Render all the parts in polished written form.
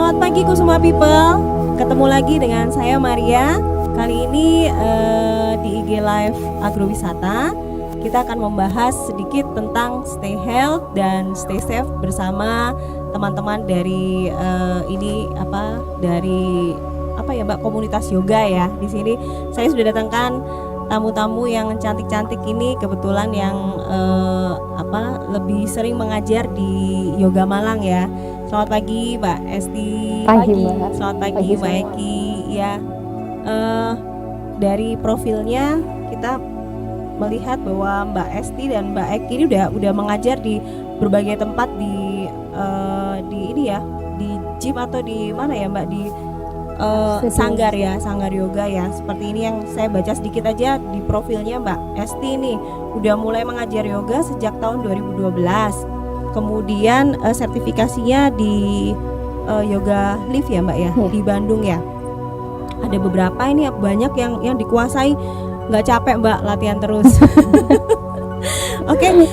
Selamat pagi Kusuma People. Ketemu lagi dengan saya Maria. Kali ini di IG Live Agrowisata kita akan membahas sedikit tentang stay health dan stay safe bersama teman-teman dari Mbak, komunitas yoga ya. Di sini saya sudah datangkan tamu-tamu yang cantik-cantik ini, kebetulan yang lebih sering mengajar di Yoga Malang ya. Selamat pagi Mbak Esti. Pagi Mbak. Selamat pagi Mbak Eki ya. Dari profilnya kita melihat bahwa Mbak Esti dan Mbak Eki ini udah mengajar di berbagai tempat di gym atau di mana ya Mbak, di sanggar ya, sanggar yoga ya. Seperti ini yang saya baca sedikit aja di profilnya Mbak Esti nih, udah mulai mengajar yoga sejak tahun 2012. Kemudian sertifikasinya di Yoga Live ya Mbak ya, di Bandung ya. Ada beberapa ini banyak yang dikuasai, nggak capek Mbak, latihan terus. Oke.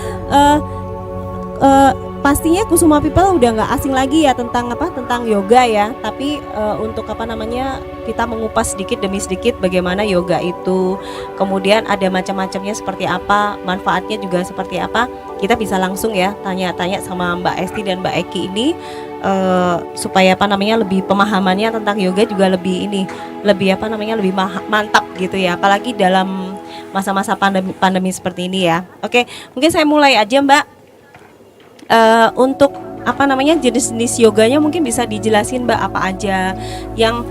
Pastinya Kusuma People udah nggak asing lagi ya tentang yoga ya. Tapi untuk kita mengupas sedikit demi sedikit bagaimana yoga itu, kemudian ada macam-macamnya seperti apa, manfaatnya juga seperti apa. Kita bisa langsung ya tanya-tanya sama Mbak Esti dan Mbak Eki ini supaya lebih pemahamannya tentang yoga juga lebih mantap gitu ya. Apalagi dalam masa-masa pandemi seperti ini ya. Oke, mungkin saya mulai aja Mbak. Untuk jenis-jenis yoganya mungkin bisa dijelasin Mbak, apa aja yang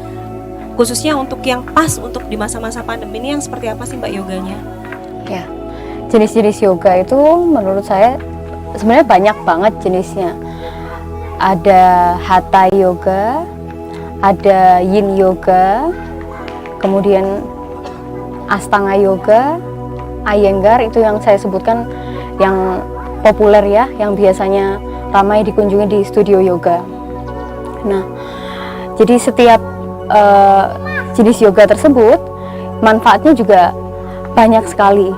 khususnya untuk yang pas untuk di masa-masa pandemi ini, yang seperti apa sih Mbak yoganya? Ya, jenis-jenis yoga itu menurut saya sebenarnya banyak banget jenisnya. Ada hatha yoga, ada yin yoga, kemudian astanga yoga, iyengar, itu yang saya sebutkan yang populer ya, yang biasanya ramai dikunjungi di studio yoga. Nah, jadi setiap jenis yoga tersebut manfaatnya juga banyak sekali.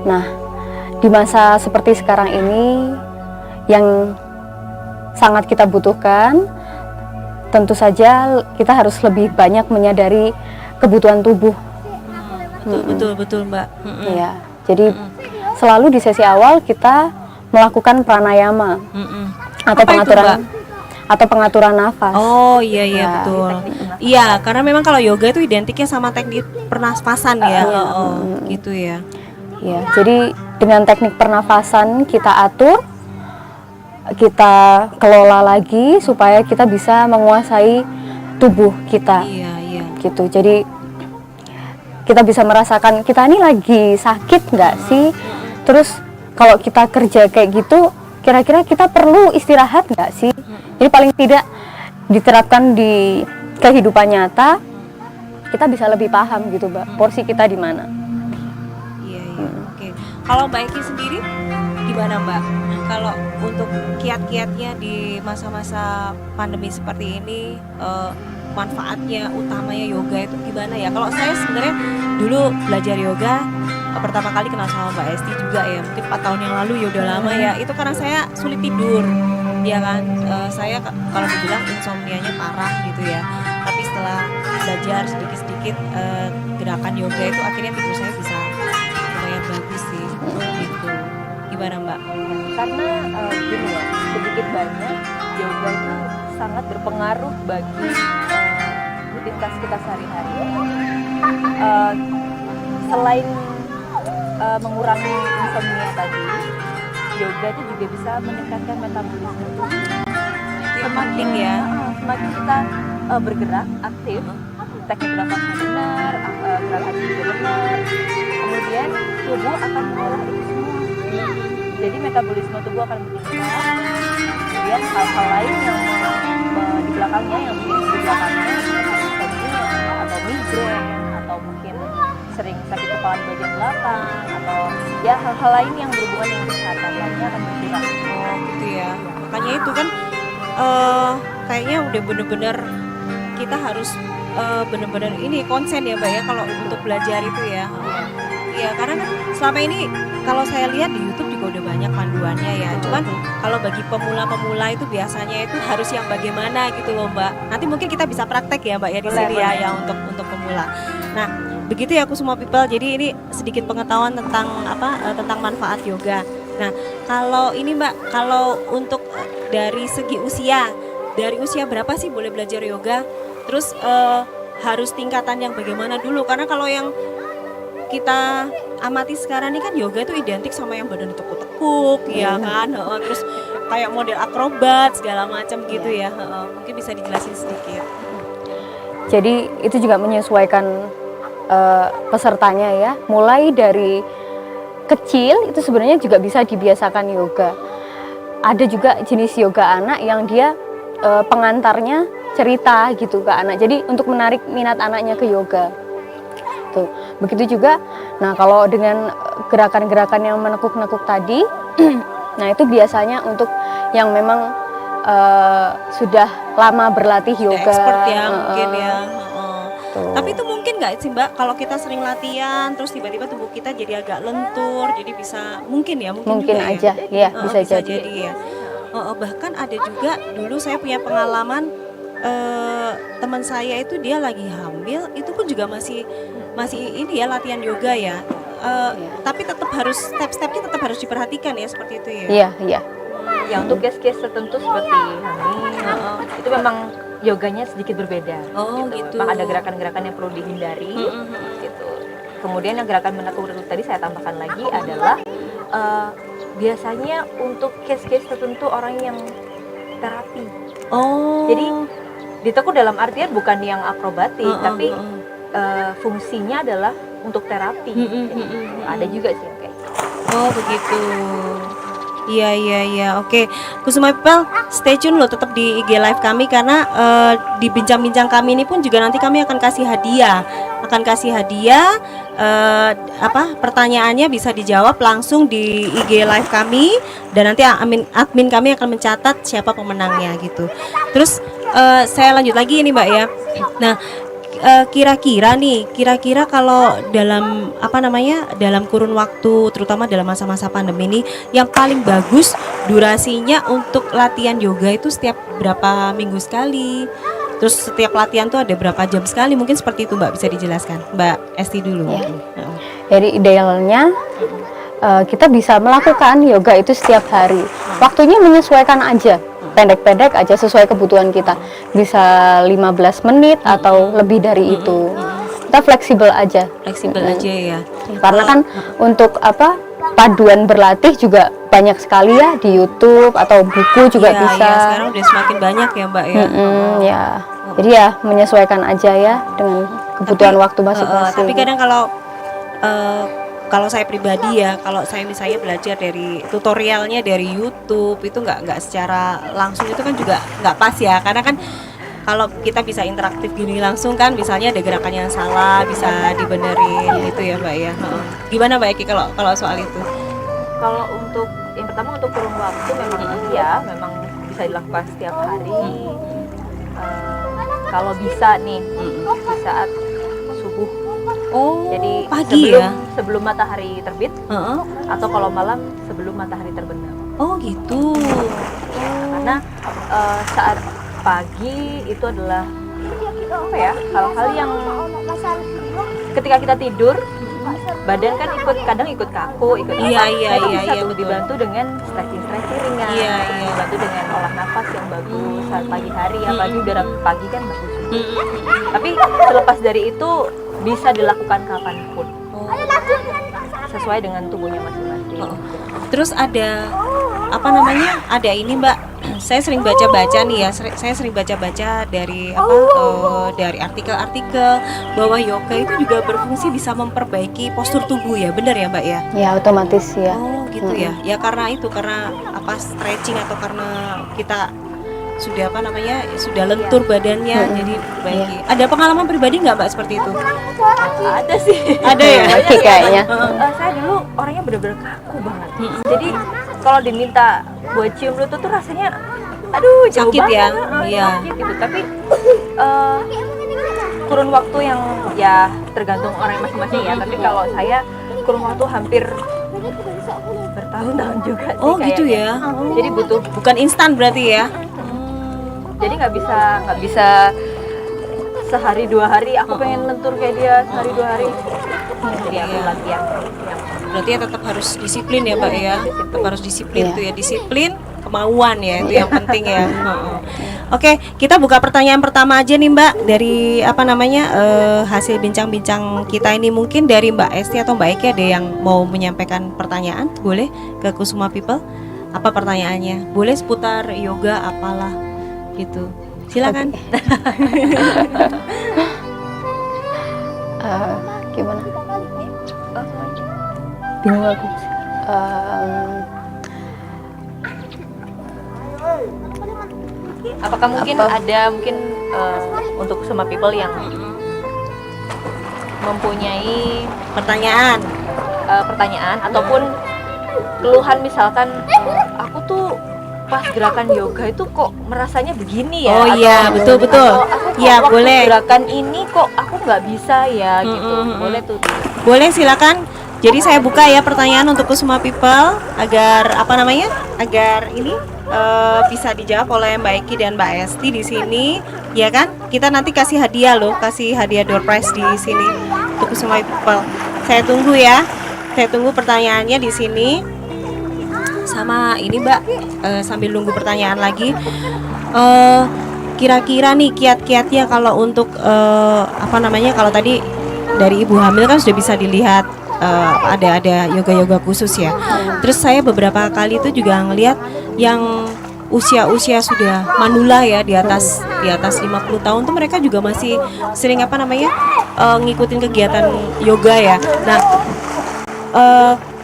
Nah, di masa seperti sekarang ini yang sangat kita butuhkan, tentu saja kita harus lebih banyak menyadari kebutuhan tubuh. Betul Mbak. Ya, jadi selalu di sesi awal kita melakukan pranayama atau pengaturan nafas. Oh iya betul. Iya, karena memang kalau yoga itu identiknya sama teknik pernafasan ya. Gitu ya. Ya, jadi dengan teknik pernafasan kita atur, kita kelola lagi supaya kita bisa menguasai tubuh kita. Iya. Gitu. Jadi kita bisa merasakan kita ini lagi sakit nggak sih? Terus kalau kita kerja kayak gitu, kira-kira kita perlu istirahat nggak sih? Jadi paling tidak diterapkan di kehidupan nyata, kita bisa lebih paham gitu Mbak, porsi kita di mana. Iya. Oke. Kalau Mbak Eki sendiri gimana Mbak? Kalau untuk kiat-kiatnya di masa-masa pandemi seperti ini, manfaatnya utamanya yoga itu gimana ya? Kalau saya sebenarnya dulu belajar yoga pertama kali kenal sama Mbak Esti juga ya, mungkin 4 tahun yang lalu ya, udah lama ya. Itu karena saya sulit tidur ya kan, saya kalau dibilang insomnianya parah gitu ya. Tapi setelah belajar sedikit-sedikit gerakan yoga itu, akhirnya tidur saya bisa lumayan bagus sih gitu. Gimana Mbak? Karena gini ya, sedikit banyak yoga itu sangat berpengaruh bagi rutinitas kita sehari-hari. Selain mengurangi insomnia tadi, yoga itu juga bisa meningkatkan metabolisme tubuh. Semakin ya, semakin kita bergerak aktif, teknik nafasnya benar, gerak hati juga benar, kemudian tubuh akan mengolah itu semua. Jadi metabolisme tubuh akan meningkat. Kemudian hal-hal lain yang di belakangnya, seperti atau migrain, atau mungkin sering sakit kepala di bagian belakang, atau ya hal-hal lain yang berhubungan dengan kesehatan lainnya akan berkurang. Oh gitu ya. Makanya itu kan kayaknya udah bener-bener kita harus bener-bener ini konsen ya Mbak ya, kalau untuk belajar itu ya. Iya, karena kan selama ini kalau saya lihat di YouTube juga juga udah banyak panduannya ya. Cuman kalau bagi pemula-pemula itu biasanya itu harus yang bagaimana gitu loh Mbak. Nanti mungkin kita bisa praktek ya Mbak ya di sini ya, ya untuk pemula. Nah, begitu ya aku semua people. Jadi ini sedikit pengetahuan tentang tentang manfaat yoga. Nah, kalau ini Mbak, kalau untuk dari segi usia, dari usia berapa sih boleh belajar yoga? Terus harus tingkatan yang bagaimana dulu? Karena kalau yang kita amati sekarang ini kan yoga itu identik sama yang badan ditekuk-tekuk ya kan, terus kayak model akrobat segala macam gitu ya. Mungkin bisa dijelasin sedikit. Jadi itu juga menyesuaikan pesertanya ya, mulai dari kecil itu sebenarnya juga bisa dibiasakan yoga. Ada juga jenis yoga anak yang dia pengantarnya cerita gitu ke anak, jadi untuk menarik minat anaknya ke yoga tuh. Begitu juga, nah kalau dengan gerakan-gerakan yang menekuk-nekuk tadi nah itu biasanya untuk yang memang sudah lama berlatih yoga, expert ya mungkin ya. Tapi itu mungkin nggak sih Mbak, kalau kita sering latihan terus tiba-tiba tubuh kita jadi agak lentur, jadi bisa mungkin juga aja ya, bisa jadi ya. Bahkan ada juga dulu saya punya pengalaman, teman saya itu dia lagi hamil, itu pun juga masih ini ya latihan yoga ya. Tapi tetap harus step-stepnya tetap harus diperhatikan ya, seperti itu ya. Iya. Ya untuk case-case tertentu seperti hamil itu memang yoganya sedikit berbeda. Gitu. Memang ada gerakan-gerakan yang perlu dihindari gitu. Kemudian yang gerakan menekuk-nekuk tadi saya tambahkan lagi adalah biasanya untuk case-case tertentu orang yang terapi. Jadi ditekuk dalam artian bukan yang akrobatik, tapi fungsinya adalah untuk terapi. Ada juga sih yang kayak gitu. Begitu. Iya. Oke. Kusuma People, stay tune loh tetap di IG live kami, karena di bincang-bincang kami ini pun juga nanti kami akan kasih hadiah. Pertanyaannya bisa dijawab langsung di IG live kami, dan nanti admin kami akan mencatat siapa pemenangnya gitu. Terus saya lanjut lagi ini Mbak ya. Nah, kira-kira kalau dalam dalam kurun waktu, terutama dalam masa-masa pandemi ini, yang paling bagus durasinya untuk latihan yoga itu setiap berapa minggu sekali? Terus setiap latihan tuh ada berapa jam sekali? Mungkin seperti itu Mbak, bisa dijelaskan Mbak Esti dulu. Ya. Jadi idealnya kita bisa melakukan yoga itu setiap hari. Waktunya menyesuaikan aja, pendek-pendek aja sesuai kebutuhan kita. Bisa 15 menit atau lebih dari itu. Kita fleksibel aja. Ya. Karena kan untuk paduan berlatih juga banyak sekali ya di YouTube atau buku juga bisa. Iya, sekarang udah semakin banyak ya Mbak ya. Ya. Jadi ya menyesuaikan aja ya dengan kebutuhan waktu masing-masing. Tapi kadang kalau saya pribadi ya, kalau saya misalnya belajar dari tutorialnya dari YouTube itu nggak secara langsung, itu kan juga nggak pas ya, karena kan kalau kita bisa interaktif gini langsung kan, misalnya ada gerakan yang salah bisa dibenerin gitu ya Mbak ya. Gimana Mbak Eki kalau soal itu? Kalau untuk yang pertama untuk kurun waktu memang bisa dilakukan setiap hari. Kalau bisa nih di saat subuh. Jadi pagi sebelum matahari terbit, atau kalau malam sebelum matahari terbenam. Gitu. Karena saat pagi itu adalah hal-hal yang ketika kita tidur badan kan kadang ikut kaku, Iya, betul. Dibantu dengan stretching ringan, dibantu dengan olah nafas yang bagus saat pagi hari, apalagi udara pagi kan bagus. Tapi selepas dari itu bisa dilakukan kapanpun, sesuai dengan tubuhnya masing-masing. Terus ada ada ini Mbak, saya sering baca-baca nih ya, saya sering baca-baca dari dari artikel-artikel bahwa yoga itu juga berfungsi bisa memperbaiki postur tubuh ya, benar ya Mbak ya? Ya otomatis ya. Gitu ya. Ya karena stretching atau karena kita sudah sudah lentur badannya, jadi perbaiki. Ada pengalaman pribadi nggak Mbak seperti itu? Ada sih. Ada ya? Kayaknya. Saya dulu orangnya benar-benar kaku banget. Jadi kalau diminta buat cium lutut tuh rasanya jauh sakit banget, ya. Sakit gitu. Tapi kurun waktu yang ya tergantung orang masing-masing ya. Tapi kalau saya kurun waktu hampir bertahun-tahun juga sih Oh gitu kayaknya. ya. Jadi butuh, Bukan instan berarti ya. jadi nggak bisa sehari 2 hari aku pengen lentur kayak dia sehari 2 hari. Jadi aku Iya. latihan yang Berarti ya tetap harus disiplin ya, Mbak ya. Tetap harus disiplin tuh ya, disiplin, kemauan ya, itu yang penting ya. Heeh. Oke, kita buka pertanyaan pertama aja nih Mbak, dari apa namanya hasil bincang-bincang kita ini. Mungkin dari Mbak Esti atau Mbak Eki ada yang mau menyampaikan pertanyaan, boleh ke Kusuma People. Apa pertanyaannya? Boleh seputar yoga apalah gitu. Silakan. Gimana? Bingung aku. apakah mungkin ada untuk semua people yang mempunyai Pertanyaan. pertanyaan ataupun keluhan, misalkan aku tuh pas gerakan yoga itu kok merasanya begini ya, Oh iya, betul. atau aku kok Iya, waktu boleh. gerakan ini kok aku nggak bisa ya gitu, boleh tuh. Boleh, silakan. Jadi saya buka ya pertanyaan untuk Kusuma People agar apa namanya? Agar ini bisa dijawab oleh Mbak Eki dan Mbak Esti di sini, ya kan? Kita nanti kasih hadiah loh, kasih hadiah door prize di sini untuk Kusuma People. Saya tunggu ya. Saya tunggu pertanyaannya di sini. Sama ini Mbak, sambil nunggu pertanyaan lagi. Kira-kira nih kiat-kiatnya kalau untuk apa namanya? Kalau tadi dari ibu hamil kan sudah bisa dilihat ada yoga khusus ya. Terus saya beberapa kali itu juga ngelihat yang usia sudah manula ya, di atas 50 tahun tuh mereka juga masih sering apa namanya ngikutin kegiatan yoga ya. Nah,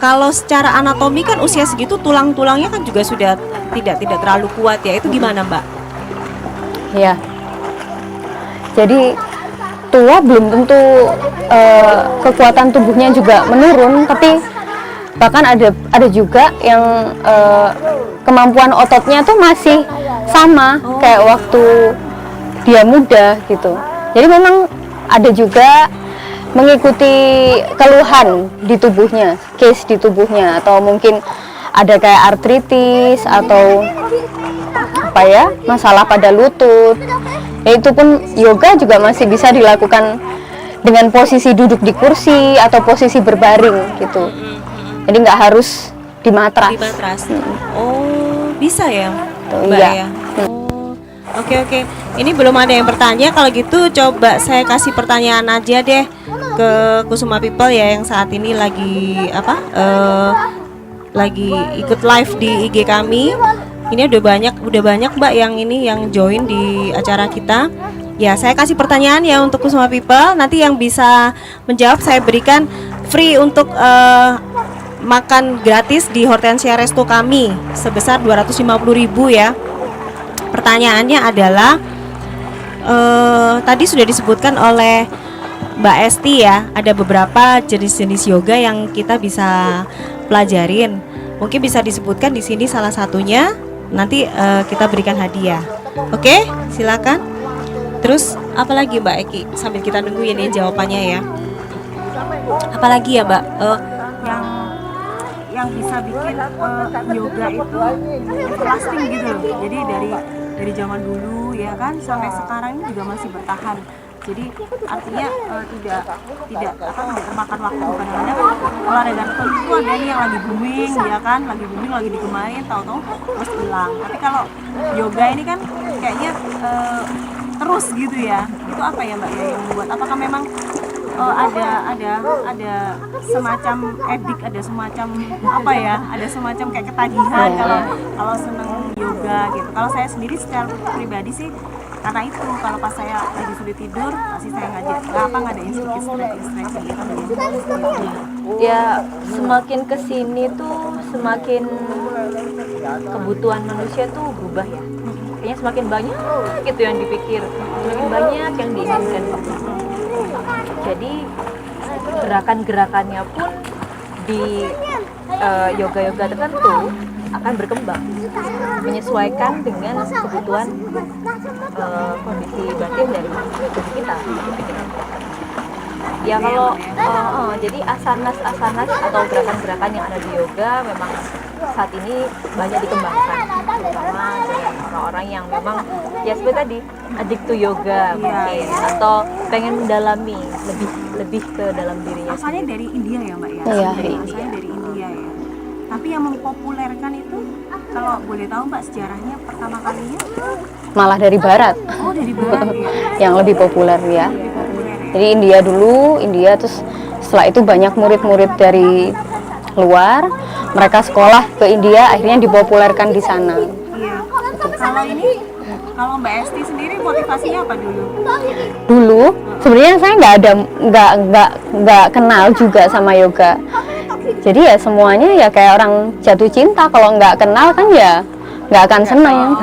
kalau secara anatomi kan usia segitu tulang-tulangnya kan juga sudah tidak terlalu kuat ya. Itu gimana Mbak? Ya. Jadi tua belum tentu kekuatan tubuhnya juga menurun, tapi bahkan ada juga yang kemampuan ototnya tuh masih sama kayak waktu dia muda gitu. Jadi memang ada juga mengikuti keluhan di tubuhnya, case di tubuhnya, atau mungkin ada kayak artritis atau apa ya, masalah pada lutut. Ya, itu pun yoga juga masih bisa dilakukan dengan posisi duduk di kursi atau posisi berbaring gitu. Jadi nggak harus di matras. Di matras. Oh, bisa ya, Mbak iya. ya. Oh, oke. Ini belum ada yang bertanya. Kalau gitu coba saya kasih pertanyaan aja deh ke Kusuma People ya, yang saat ini lagi apa? Lagi ikut live di IG kami. Ini udah banyak Mbak yang ini yang join di acara kita. Ya, saya kasih pertanyaan ya untuk Kusuma People. Nanti yang bisa menjawab saya berikan free untuk makan gratis di Hortensia Resto kami sebesar 250.000 ya. Pertanyaannya adalah tadi sudah disebutkan oleh Mbak Esti ya, ada beberapa jenis-jenis yoga yang kita bisa pelajarin. Mungkin bisa disebutkan di sini salah satunya. Nanti kita berikan hadiah. Oke, silakan. Terus apalagi Mbak Eki sambil kita nungguin ya jawabannya ya. Apalagi ya Mbak yang bisa bikin yoga itu lasting gitu loh. Jadi dari zaman dulu ya kan sampai sekarang ini juga masih bertahan. Jadi artinya tidak termakan waktu. Kadang-kadang olahraga tertentu ada nih yang lagi booming ya kan, lagi digemarin, tahu-tahu terus hilang. Tapi kalau yoga ini kan kayaknya terus gitu ya. Itu apa ya Mbak ya yang membuat? Apakah memang ada semacam edik, ada semacam apa ya? Ada semacam kayak ketagihan kalau seneng yoga gitu. Kalau saya sendiri secara pribadi sih karena itu, kalau pas saya lagi sulit tidur pasti saya ngadain sedikit stretching gitu. Ya, semakin kesini tuh semakin kebutuhan manusia tuh berubah ya. Kayaknya semakin banyak gitu yang dipikir, semakin banyak yang diinginkan. Jadi gerakan-gerakannya pun di yoga-yoga tertentu akan berkembang menyesuaikan dengan kebutuhan kondisi batin dari tubuh kita. Ya gitu kalau Mbak, ya? jadi asanas atau gerakan-gerakan yang ada di yoga memang saat ini banyak dikembangkan, terutama dengan orang-orang yang memang ya seperti tadi addict to yoga mungkin, atau pengen mendalami lebih ke dalam dirinya Asalnya sendiri. dari India ya Mbak ya? Iya. Asalnya dari India ya. Tapi yang mempopulerkan itu, kalau boleh tahu Mbak sejarahnya pertama kalinya? Malah dari barat Oh dari barat ya? yang lebih populer ya. Lebih populer ya? Jadi India dulu, terus setelah itu banyak murid-murid dari luar, mereka sekolah ke India, akhirnya dipopulerkan di sana. Iya. Kalau ini, kalau Mbak Esti sendiri motivasinya apa dulu? Dulu sebenarnya saya nggak kenal juga sama yoga. Jadi ya semuanya ya kayak orang jatuh cinta, kalau nggak kenal kan ya nggak akan seneng.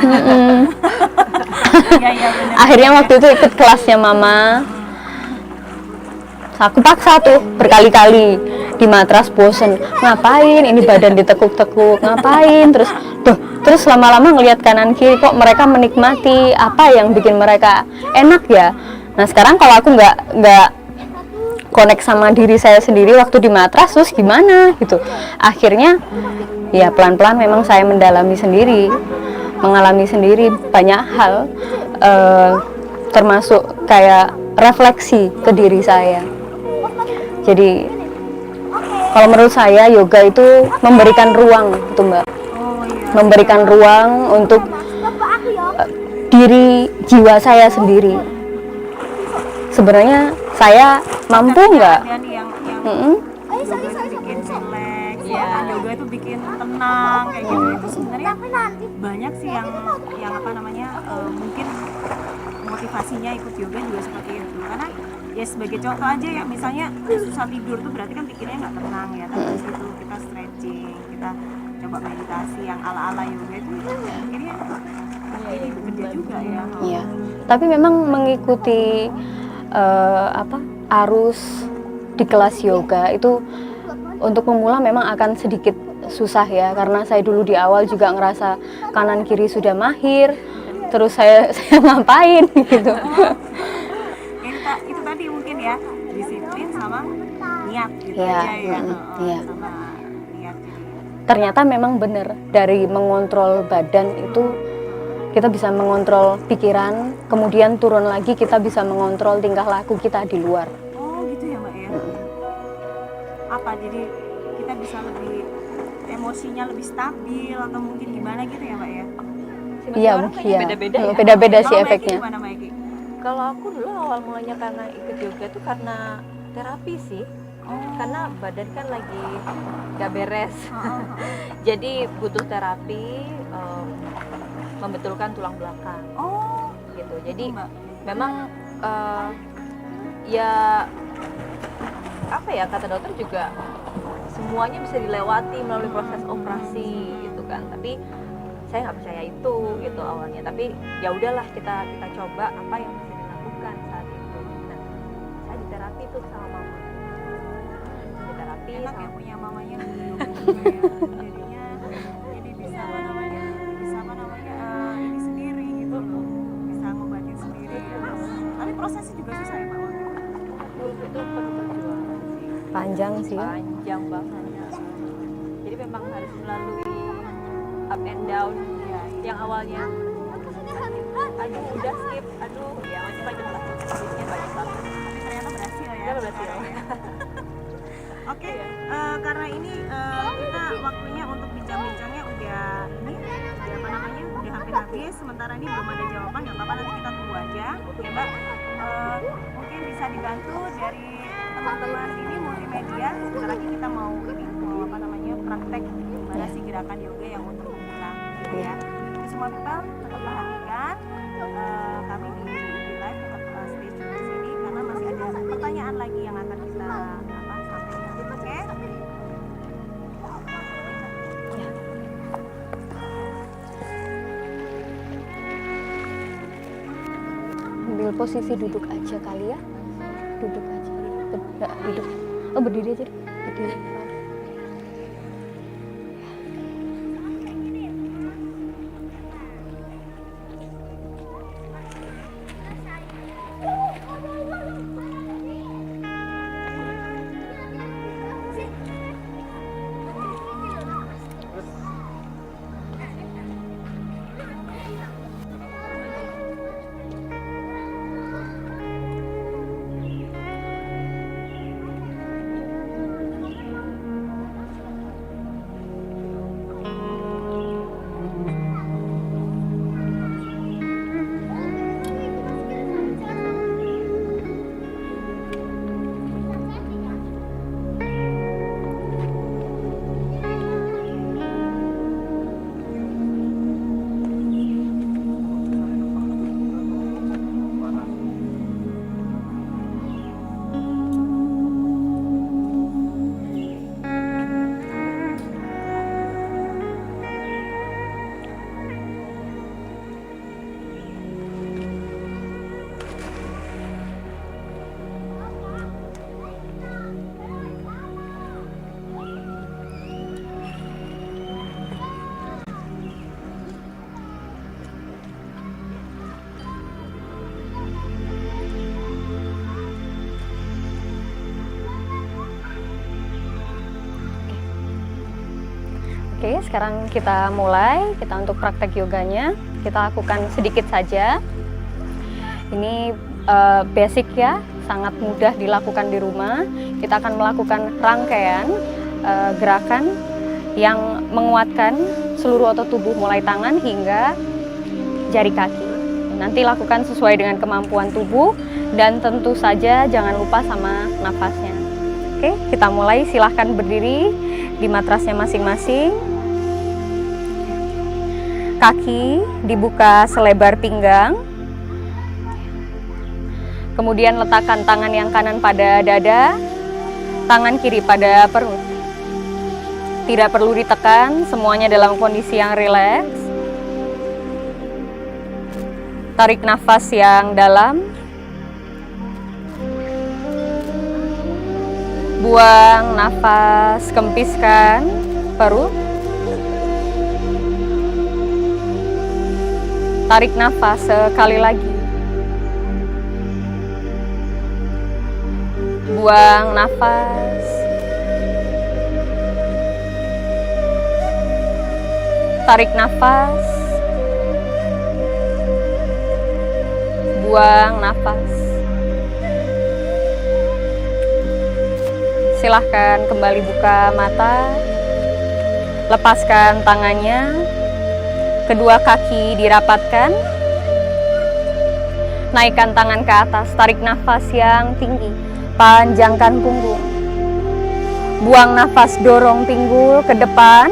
Iya iya benar. Akhirnya waktu itu ikut kelasnya mama. Aku paksa tuh berkali-kali di matras, bosen, ngapain ini badan ditekuk-tekuk, ngapain terus lama-lama ngelihat kanan kiri kok mereka menikmati, apa yang bikin mereka enak ya. Nah sekarang kalau aku nggak connect sama diri saya sendiri waktu di matras, terus gimana gitu. Akhirnya ya pelan-pelan memang saya mendalami sendiri, mengalami sendiri banyak hal, termasuk kayak refleksi ke diri saya. Jadi kalau menurut saya yoga itu memberikan ruang gitu Mbak, Oh iya. memberikan ruang untuk diri jiwa saya sendiri. Sebenarnya saya mampu nggak? Ada nih yang Mm-mm. yoga itu bikin relax, Iya. yoga itu bikin tenang kayak gitu. Itu sebenarnya banyak sih yang apa namanya mungkin motivasinya ikut yoga juga seperti itu. Karena ya sebagai contoh aja ya, misalnya susah tidur tuh berarti kan pikirnya nggak tenang ya. Tapi di situ kita stretching, kita coba meditasi yang ala-ala yoga itu akhirnya ini bekerja juga ya. Iya. Tapi memang mengikuti arus di kelas yoga itu untuk pemula memang akan sedikit susah ya, karena saya dulu di awal juga ngerasa kanan kiri sudah mahir, terus saya ngapain gitu. Itu tadi mungkin ya, disiplin sama niat gitu Iya, aja ya. iya. Sama niat jadi. Ternyata memang benar, dari mengontrol badan itu kita bisa mengontrol pikiran, kemudian turun lagi kita bisa mengontrol tingkah laku kita di luar. Oh gitu ya Mbak ya. Apa jadi kita bisa lebih emosinya lebih stabil atau mungkin gimana gitu ya Mbak ya? Iya, orang kayaknya beda-beda ya. Beda-beda sih Kalau Mbak Eki efeknya. gimana Mbak Eki? Kalau aku dulu awal mulanya karena ikut yoga itu karena terapi sih. Karena badan kan lagi gak beres. Jadi butuh terapi, membetulkan tulang belakang Oh gitu. Jadi Mbak. memang ya apa ya, kata dokter juga semuanya bisa dilewati melalui proses operasi gitu kan. Tapi saya nggak percaya itu gitu awalnya. Tapi ya udahlah, kita coba apa yang bisa dilakukan saat itu. Nah, saya di terapi tuh sama mama. Di terapi Enak sama ya punya mamanya yoga juga ya. Jadinya jadi bisa apa namanya ini sendiri gitu loh, bisa ngobatin sendiri ya. Tapi prosesnya juga susah ya Mbak? itu penuh perjuangan sih. Panjang sih. Panjang banget. Jadi memang harus melalui up and down ya, yang awalnya aduh udah skip, aduh ya masih banyak lah, prosesnya banyak banget. Tapi ternyata berhasil ya. Ternyata berhasil. Oke, karena ini kita waktunya untuk bincang-bincangnya udah apa namanya udah hampir habis. Sementara ini belum ada jawaban, nggak apa-apa, nanti kita tunggu aja ya Mbak. Mungkin bisa dibantu dari teman-teman ini multimedia. Sebentar lagi kita mau apa namanya praktek gimana sih gerakan yoga yang untuk pemula gitu ya. Jadi semua people tetap perhatikan kami di live, tetap stay tune di sini karena masih ada pertanyaan lagi yang akan kita sampaikan. Oke? Ambil posisi duduk aja kali ya, duduk aja, duduk. Oh berdiri aja deh, berdiri. Oke, sekarang kita mulai. Kita untuk praktek yoganya, kita lakukan sedikit saja. Ini basic ya, sangat mudah dilakukan di rumah. Kita akan melakukan rangkaian gerakan yang menguatkan seluruh otot tubuh mulai tangan hingga jari kaki. Nanti lakukan sesuai dengan kemampuan tubuh dan tentu saja jangan lupa sama nafasnya. Oke, kita mulai. Silahkan berdiri di matrasnya masing-masing. Kaki dibuka selebar pinggang. Kemudian letakkan tangan yang kanan pada dada, tangan kiri pada perut. Tidak perlu ditekan, semuanya dalam kondisi yang rileks. Tarik nafas yang dalam. Buang nafas, kempiskan perut. Tarik nafas sekali lagi. Buang nafas. Tarik nafas. Buang nafas. Silahkan kembali buka mata. Lepaskan tangannya. Kedua kaki dirapatkan. Naikkan tangan ke atas. Tarik nafas yang tinggi. Panjangkan punggung. Buang nafas, dorong pinggul ke depan.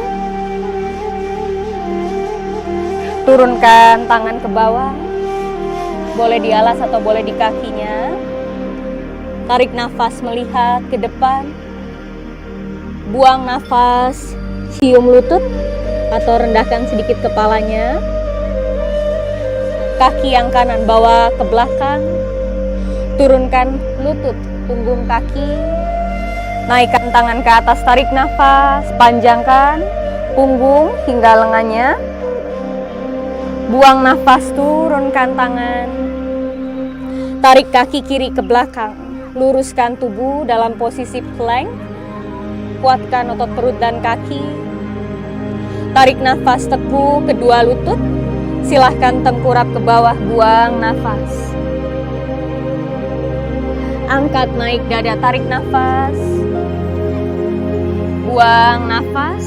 Turunkan tangan ke bawah. Boleh di alas atau boleh di kakinya. Tarik nafas, melihat ke depan. Buang nafas, cium lutut atau rendahkan sedikit kepalanya. Kaki yang kanan bawa ke belakang. Turunkan lutut, punggung kaki. Naikkan tangan ke atas, tarik nafas, panjangkan punggung hingga lengannya. Buang nafas, turunkan tangan. Tarik kaki kiri ke belakang. Luruskan tubuh dalam posisi plank. Kuatkan otot perut dan kaki. Tarik nafas, tekuk kedua lutut. Silahkan tengkurap ke bawah, buang nafas. Angkat naik dada, tarik nafas. Buang nafas.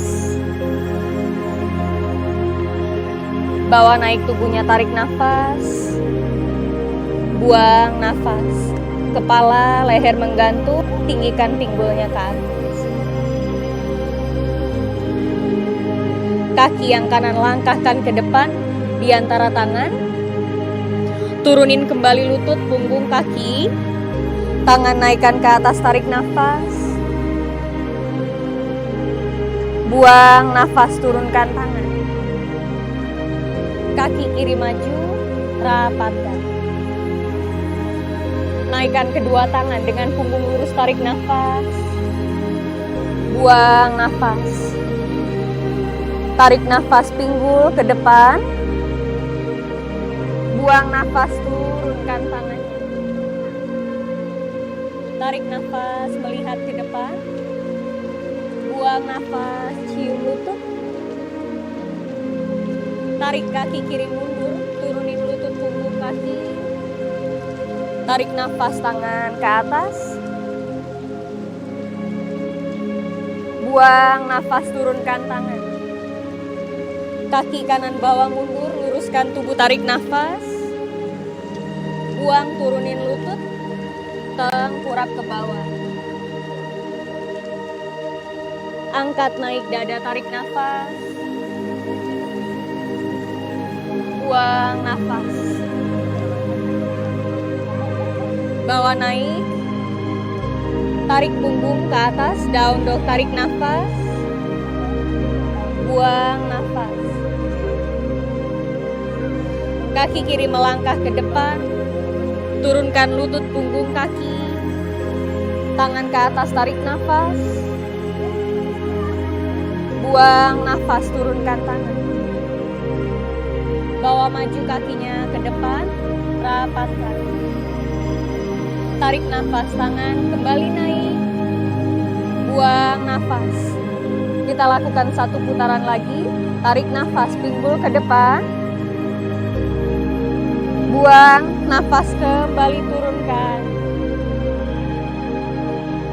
Bawa naik tubuhnya, tarik nafas. Buang nafas. Kepala, leher menggantung, tinggikan pinggulnya ke atas. Kaki yang kanan langkahkan ke depan di antara tangan. Turunin kembali lutut, punggung kaki. Tangan naikkan ke atas, tarik nafas. Buang nafas, turunkan tangan. Kaki kiri maju, rapatkan. Naikkan kedua tangan dengan punggung lurus, tarik nafas. Buang nafas. Tarik nafas, pinggul ke depan. Buang nafas, turunkan tangan. Tarik nafas, melihat ke depan. Buang nafas, cium lutut. Tarik kaki kiri mundur, turunin lutut, punggung kaki. Tarik nafas, tangan ke atas. Buang nafas, turunkan tangan. Kaki kanan bawah mundur, luruskan tubuh, tarik nafas. Buang, turunin lutut. Tengkurap ke bawah. Angkat naik dada, tarik nafas. Buang nafas. Bawa naik. Tarik punggung ke atas, down dog, tarik nafas. Buang nafas. Kaki kiri melangkah ke depan. Turunkan lutut, punggung kaki. Tangan ke atas, tarik nafas. Buang nafas, turunkan tangan. Bawa maju kakinya ke depan, rapatkan. Tarik nafas, tangan kembali naik. Buang nafas. Di kita lakukan satu putaran lagi. Tarik nafas, pinggul ke depan. Buang nafas, kembali turunkan.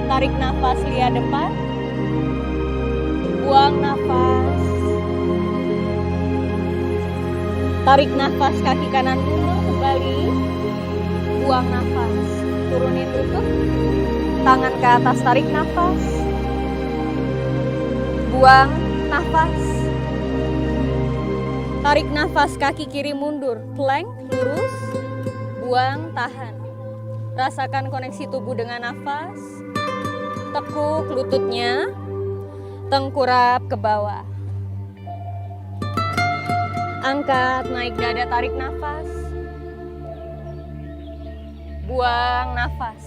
Tarik nafas, lihat depan. Buang nafas. Tarik nafas, kaki kanan mundur kembali. Buang nafas. Turunin lutut. Tangan ke atas, tarik nafas. Buang nafas. Tarik nafas, kaki kiri mundur. Plank, lurus. Buang, tahan. Rasakan koneksi tubuh dengan nafas. Tekuk lututnya. Tengkurap ke bawah. Angkat, naik dada, tarik nafas. Buang nafas.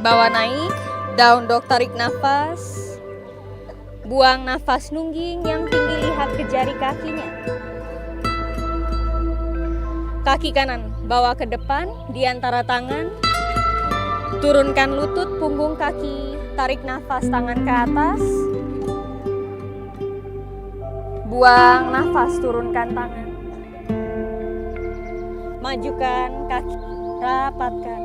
Bawa naik, down dog, tarik nafas. Buang nafas, nungging yang tinggi, lihat ke jari kakinya. Kaki kanan bawa ke depan di antara tangan. Turunkan lutut, punggung kaki, tarik nafas, tangan ke atas. Buang nafas, turunkan tangan. Majukan kaki, rapatkan.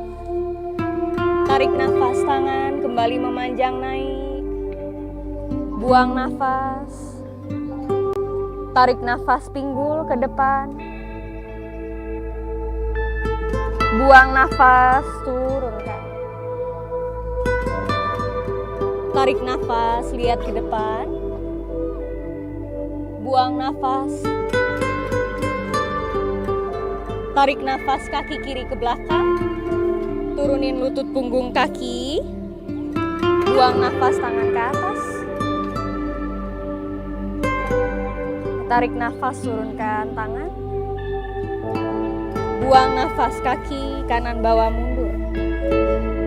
Tarik nafas, tangan kembali memanjang naik. Buang nafas. Tarik nafas, pinggul ke depan. Buang nafas, turunkan. Tarik nafas, lihat ke depan. Buang nafas. Tarik nafas, kaki kiri ke belakang. Turunin lutut, punggung kaki. Buang nafas, tangan ke atas. Tarik nafas, turunkan tangan. Buang nafas, kaki kanan bawa mundur.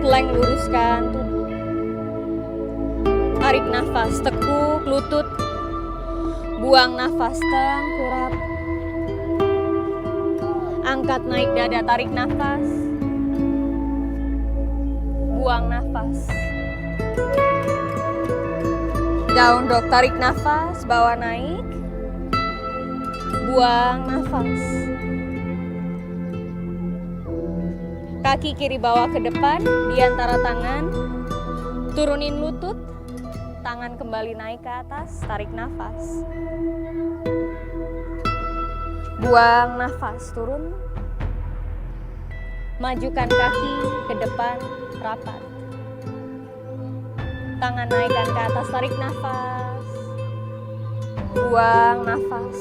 Plank, luruskan tubuh. Tarik nafas, tekuk lutut. Buang nafas, tengkurap. Angkat, naik dada, tarik nafas. Buang nafas. Down dog, tarik nafas, bawa naik. Buang nafas. Kaki kiri bawa ke depan di antara tangan. Turunin lutut. Tangan kembali naik ke atas, tarik nafas. Buang nafas, turun. Majukan kaki ke depan, rapat. Tangan naikkan ke atas, tarik nafas. Buang nafas.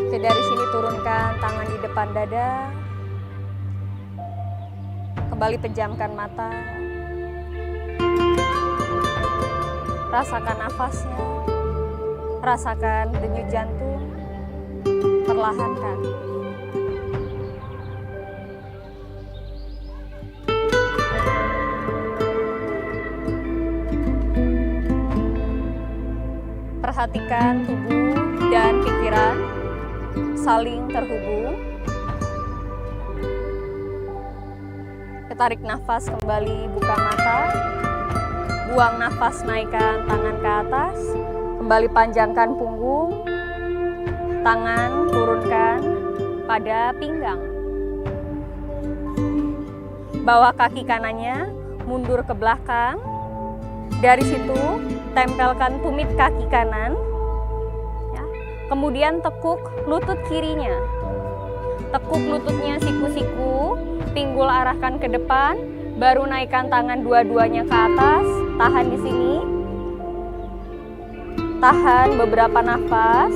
Oke, dari sini turunkan tangan di depan dada. Kembali pejamkan mata. Rasakan nafasnya, rasakan denyut jantung, perlahankan. Perhatikan tubuh dan pikiran saling terhubung. Tarik nafas kembali, buka mata. Buang nafas, naikkan tangan ke atas. Kembali panjangkan punggung. Tangan turunkan pada pinggang. Bawa kaki kanannya mundur ke belakang. Dari situ tempelkan tumit kaki kanan. Ya. Kemudian tekuk lutut kirinya. Tekuk lututnya siku-siku. Pinggul arahkan ke depan. Baru naikkan tangan dua-duanya ke atas. Tahan di sini. Tahan beberapa nafas.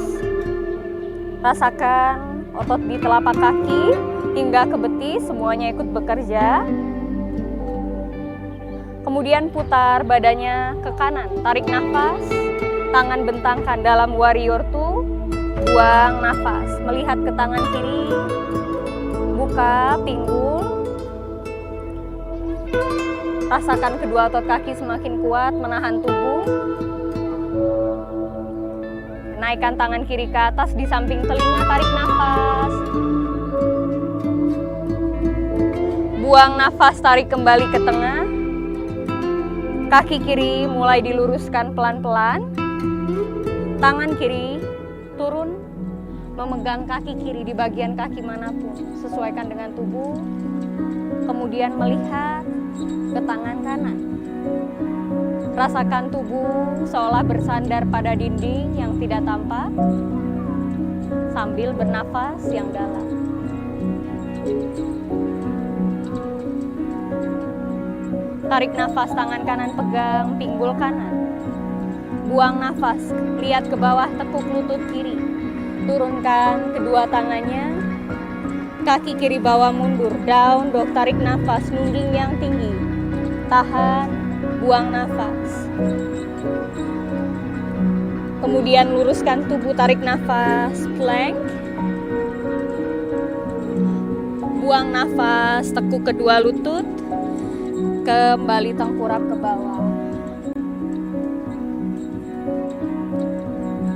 Rasakan otot di telapak kaki hingga ke betis, semuanya ikut bekerja. Kemudian putar badannya ke kanan. Tarik nafas. Tangan bentangkan dalam warrior two. Buang nafas. Melihat ke tangan kiri. Buka pinggul. Rasakan kedua otot kaki semakin kuat menahan tubuh. Naikkan tangan kiri ke atas di samping telinga, tarik nafas. Buang nafas, tarik kembali ke tengah. Kaki kiri mulai diluruskan pelan-pelan. Tangan kiri turun memegang kaki kiri di bagian kaki manapun, sesuaikan dengan tubuh. Kemudian melihat ke tangan kanan. Rasakan tubuh seolah bersandar pada dinding yang tidak tampak sambil bernafas yang dalam. Tarik nafas, tangan kanan pegang pinggul kanan. Buang nafas, lihat ke bawah, tekuk lutut kiri. Turunkan kedua tangannya. Kaki kiri bawa mundur, down dog, tarik nafas, nungging yang tinggi. Tahan, buang nafas. Kemudian luruskan tubuh, tarik nafas, plank. Buang nafas, tekuk kedua lutut. Kembali tengkurap ke bawah.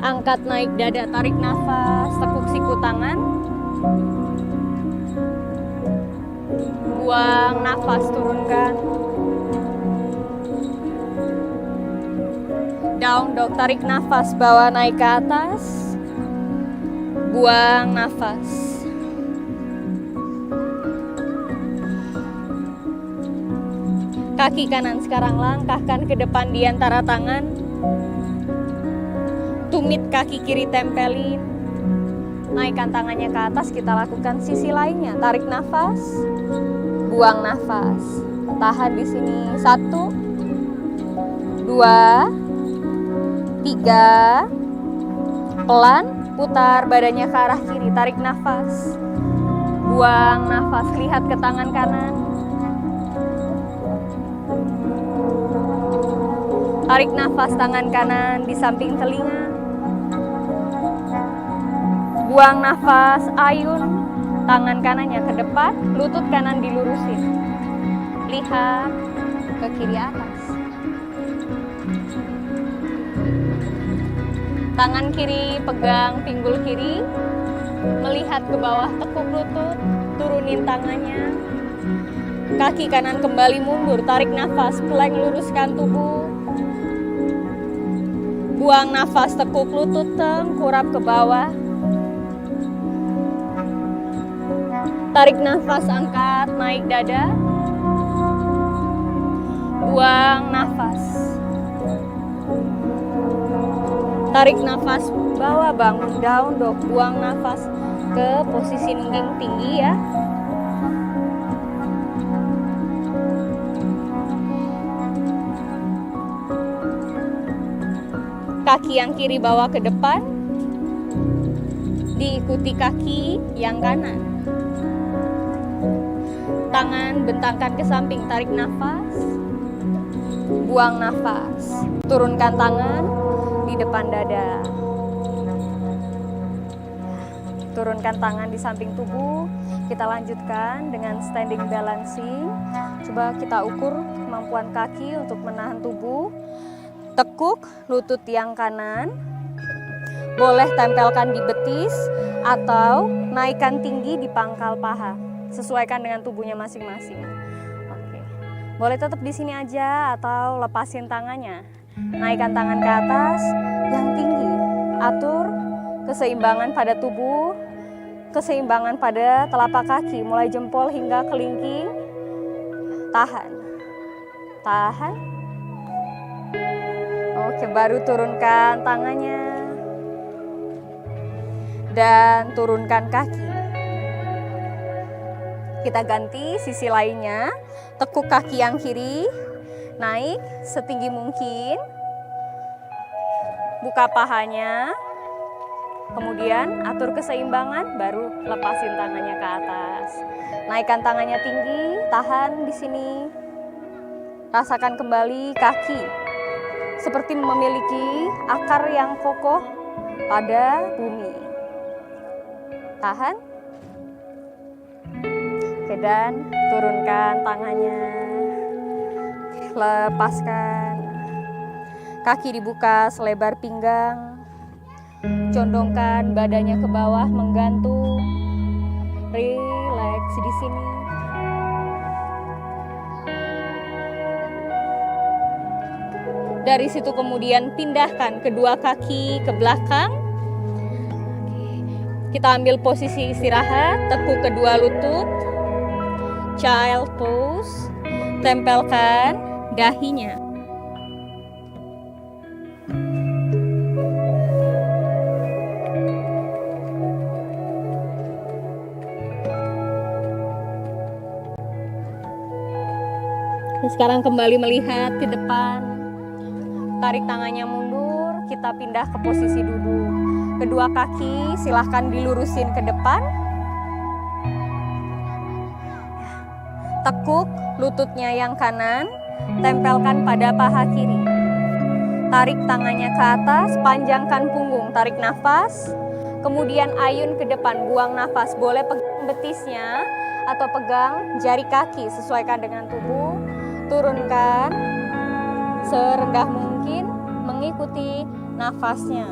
Angkat naik dada, tarik nafas, tekuk siku tangan. Buang nafas, turunkan. Down dog, tarik nafas, bawa naik ke atas. Buang nafas. Kaki kanan sekarang langkahkan ke depan di antara tangan. Tumit kaki kiri tempelin. Naikkan tangannya ke atas, kita lakukan sisi lainnya. Tarik nafas, buang nafas. Tahan di sini. 1, 2, 3. Pelan, putar badannya ke arah kiri. Tarik nafas, buang nafas. Lihat ke tangan kanan. Tarik nafas, tangan kanan di samping telinga. Buang nafas, ayun. Tangan kanannya ke depan, lutut kanan dilurusin. Lihat ke kiri atas. Tangan kiri pegang pinggul kiri. Melihat ke bawah, tekuk lutut, turunin tangannya. Kaki kanan kembali mundur, tarik nafas, plank, luruskan tubuh. Buang nafas, tekuk lutut, tengkurap ke bawah. Tarik nafas, angkat, naik dada. Buang nafas. Tarik nafas, bawa bangun, down dog. Buang nafas ke posisi nungging tinggi ya. Kaki yang kiri bawa ke depan, diikuti kaki yang kanan. Tangan bentangkan ke samping, tarik nafas, buang nafas. Turunkan tangan di depan dada. Turunkan tangan di samping tubuh. Kita lanjutkan dengan standing balancing. Coba kita ukur kemampuan kaki untuk menahan tubuh. Tekuk lutut yang kanan, boleh tempelkan di betis atau naikkan tinggi di pangkal paha, sesuaikan dengan tubuhnya masing-masing. Oke, boleh tetap di sini aja atau lepasin tangannya. Naikkan tangan ke atas yang tinggi, atur keseimbangan pada tubuh, keseimbangan pada telapak kaki, mulai jempol hingga kelingking. Tahan, tahan. Oke, baru turunkan tangannya dan turunkan kaki. Kita ganti sisi lainnya. Tekuk kaki yang kiri, naik setinggi mungkin. Buka pahanya. Kemudian atur keseimbangan, baru lepasin tangannya ke atas. Naikkan tangannya tinggi, tahan di sini. Rasakan kembali kaki seperti memiliki akar yang kokoh pada bumi. Tahan. Oke, dan turunkan tangannya. Lepaskan. Kaki dibuka selebar pinggang. Condongkan badannya ke bawah, menggantung. Rileks di sini. Dari situ kemudian pindahkan kedua kaki ke belakang. Kita ambil posisi istirahat, tekuk kedua lutut, child pose, tempelkan dahinya. Sekarang kembali melihat ke depan, tarik tangannya mundur, kita pindah ke posisi duduk. Kedua kaki silahkan dilurusin ke depan. Tekuk lututnya yang kanan, tempelkan pada paha kiri. Tarik tangannya ke atas, panjangkan punggung, tarik nafas. Kemudian ayun ke depan, buang nafas. Boleh pegang betisnya atau pegang jari kaki, sesuaikan dengan tubuh. Turunkan serendah mungkin, mengikuti nafasnya.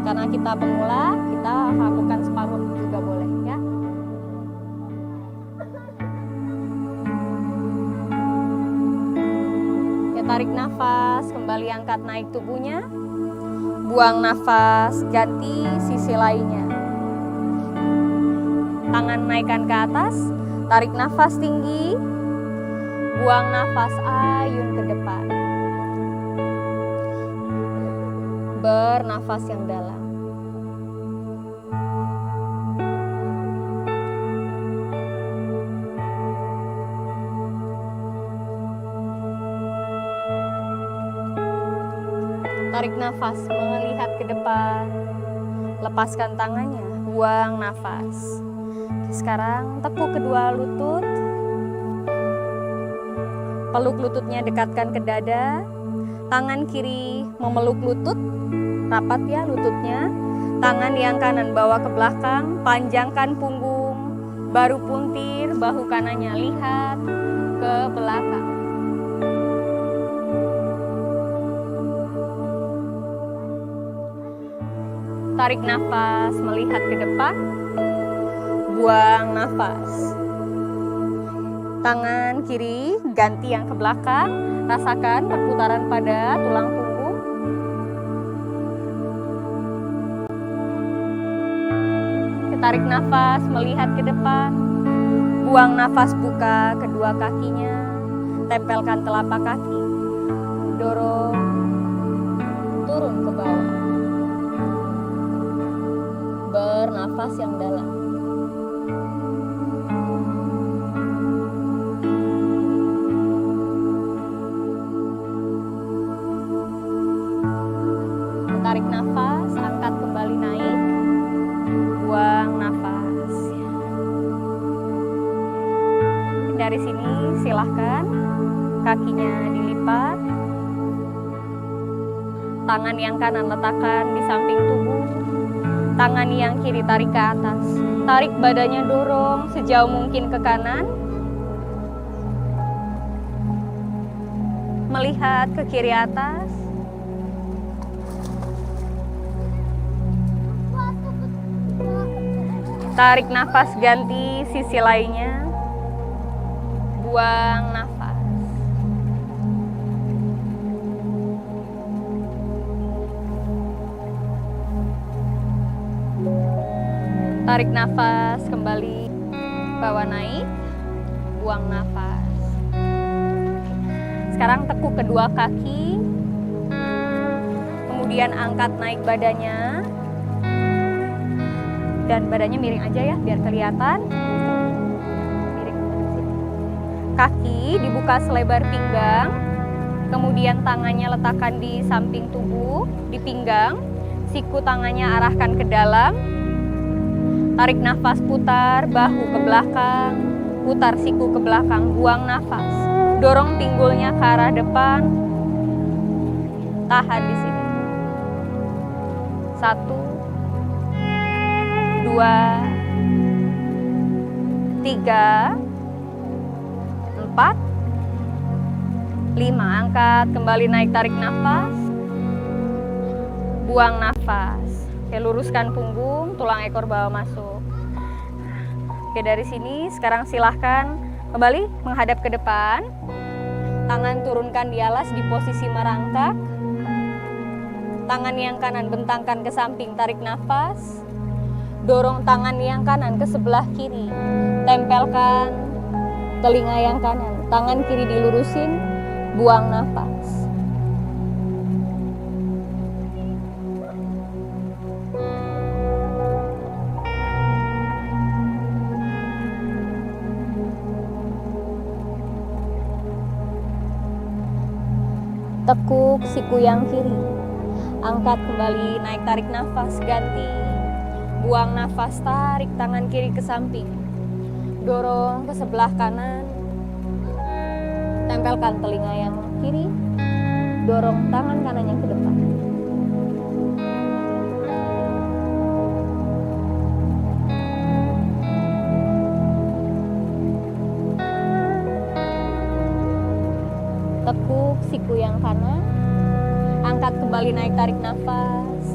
Karena kita pemula, kita lakukan separuh juga boleh ya. Ya, tarik nafas, kembali angkat naik tubuhnya. Buang nafas, ganti sisi lainnya. Tangan naikkan ke atas. Tarik nafas tinggi, buang nafas, ayun ke depan. Bernafas yang dalam. Tarik nafas, melihat ke depan. Lepaskan tangannya, buang nafas. Sekarang tekuk kedua lutut, peluk lututnya, dekatkan ke dada. Tangan kiri memeluk lutut, rapat ya lututnya. Tangan yang kanan bawa ke belakang, panjangkan punggung, baru puntir bahu kanannya, lihat ke belakang. Tarik nafas, melihat ke depan. Buang nafas. Tangan kiri ganti yang ke belakang. Rasakan perputaran pada tulang punggung. Tarik nafas, melihat ke depan. Buang nafas, buka kedua kakinya. Tempelkan telapak kaki. Dorong turun ke bawah. Bernafas yang dalam. Tarik nafas, angkat kembali naik, buang nafas. Dari sini silahkan kakinya dilipat, tangan yang kanan letakkan di samping tubuh, tangan yang kiri tarik ke atas. Tarik badannya, dorong sejauh mungkin ke kanan, melihat ke kiri atas. Tarik nafas, ganti sisi lainnya. Buang nafas. Tarik nafas, kembali bawa naik. Buang nafas. Sekarang tekuk kedua kaki. Kemudian angkat naik badannya. Dan badannya miring aja ya, biar kelihatan. Miring. Kaki dibuka selebar pinggang. Kemudian tangannya letakkan di samping tubuh, di pinggang. Siku tangannya arahkan ke dalam. Tarik nafas, putar bahu ke belakang. Putar siku ke belakang, buang nafas. Dorong pinggulnya ke arah depan. Tahan di sini. 1, 2, 3, 4, 5. Angkat, kembali naik, tarik nafas. Buang nafas. Oke, luruskan punggung, tulang ekor bawah masuk. Oke, dari sini sekarang silahkan kembali menghadap ke depan. Tangan turunkan di alas di posisi merangkak. Tangan yang kanan bentangkan ke samping, tarik nafas. Dorong tangan yang kanan ke sebelah kiri. Tempelkan telinga yang kanan. Tangan kiri dilurusin, buang nafas. Tekuk siku yang kiri. Angkat kembali, naik, tarik nafas, ganti. Buang nafas, tarik tangan kiri ke samping. Dorong ke sebelah kanan. Tempelkan telinga yang kiri. Dorong tangan kanannya ke depan. Tekuk siku yang kanan. Angkat kembali, naik, tarik nafas.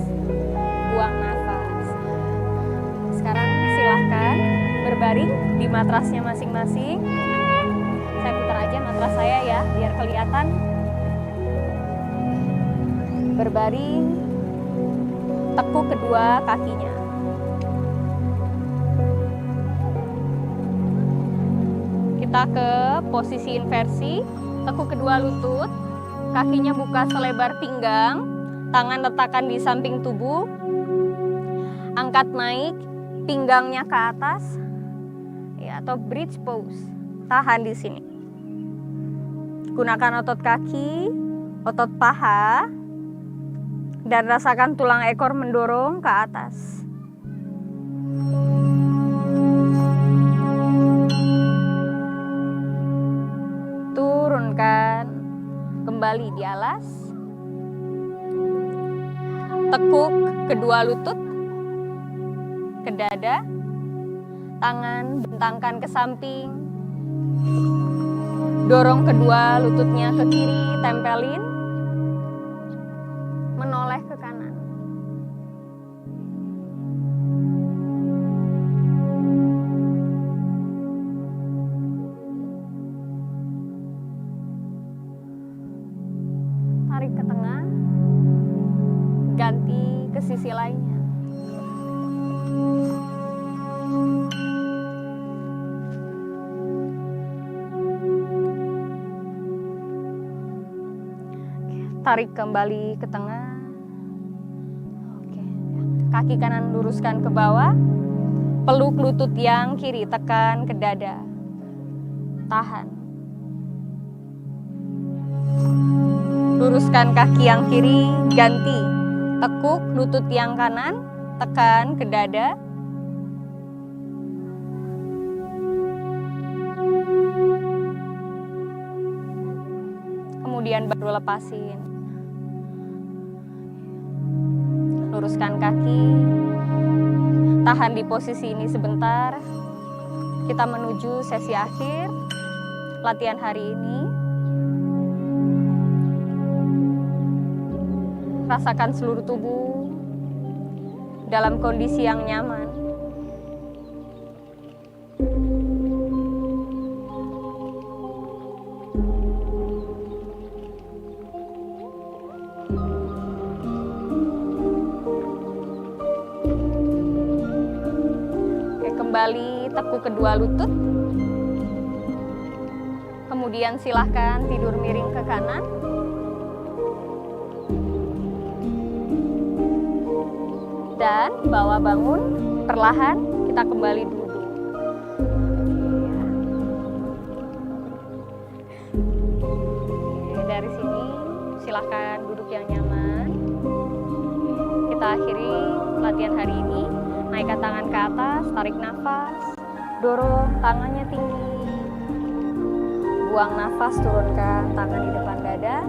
Buang nafas. Sekarang silahkan berbaring di matrasnya masing-masing. Saya putar aja matras saya ya, biar kelihatan. Berbaring. Tekuk kedua kakinya. Kita ke posisi inversi. Tekuk kedua lutut, kakinya buka selebar pinggang, tangan letakkan di samping tubuh, angkat naik, pinggangnya ke atas, ya, atau bridge pose, tahan di sini. Gunakan otot kaki, otot paha, dan rasakan tulang ekor mendorong ke atas. Turunkan kembali di alas. Tekuk kedua lutut ke dada. Tangan bentangkan ke samping. Dorong kedua lututnya ke kiri, tempelin. Menoleh ke kanan. Tarik ke tengah, ganti ke sisi lainnya. Tarik kembali ke tengah. Oke. Kaki kanan luruskan ke bawah, peluk lutut yang kiri, tekan ke dada, tahan. Luruskan kaki yang kiri, ganti. Tekuk lutut yang kanan, tekan ke dada. Kemudian baru lepasin. Luruskan kaki. Tahan di posisi ini sebentar. Kita menuju sesi akhir latihan hari ini. Rasakan seluruh tubuh dalam kondisi yang nyaman. Oke, kembali tekuk kedua lutut. Kemudian silahkan tidur miring ke kanan. Dan bawa bangun, perlahan kita kembali duduk. Oke, dari sini silahkan duduk yang nyaman. Kita akhiri latihan hari ini. Naikkan tangan ke atas, tarik nafas, dorong tangannya tinggi. Buang nafas, turunkan tangan di depan dada.